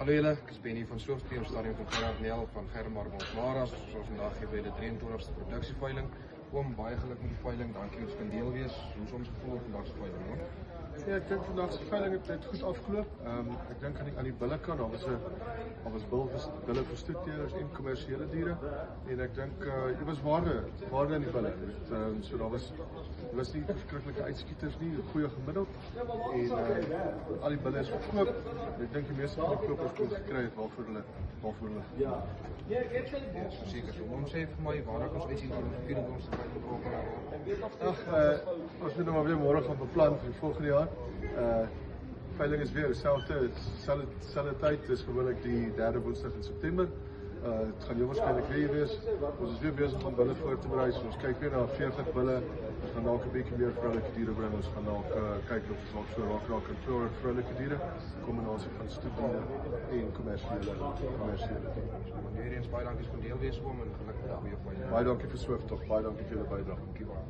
Hallo julle, ek is Benny van Swift op stadium van Gerard van Germar Maras. Ons vandag hier by die 23ste produksieveiling. Oom, baie geluk met die veiling. Dankie, ons kan deel wees. Hoe is ons gevoel op vandag se veiling, hoor? Ja, ek dink vandag se veiling het goed afgeloop. Ek dink aan die bullekant, daar was bulle verstoeteerders en kommersiële diere. En ek dink dit was waarde in die bulle. So daar was nie verskriklike uitskieters nie, goeie gemiddeld. En al die bulle is verkoop. Ek dink die meeste van die kopers kon gekry het waarvoor hulle. Ja, seker so. Oom, sê vir my, waar ons uitsien vir die 24ste veiling ons moet nou maar weer môre gaan beplan vir volgende jaar. Veiling is weer selfde tyd, dis gewoonlik die 3de Woensdag in September. Het gaan heel waarskynlik weer wees. Ons is weer besig om bulle voor te berei. So ons kyk weer na 40 bulle. Ons gaan dalk 'n bietjie meer vroulike diere bring. Ons gaan dalk kyk of ons dalk so raak kan vroulike diere, kombinasie van stoetdiere en kommersiële diere. Weer eens baie dankie vir deel wees, oom, en geluk met die goeie veiling. Baie dankie vir Swift, baie dankie vir julle bydrae.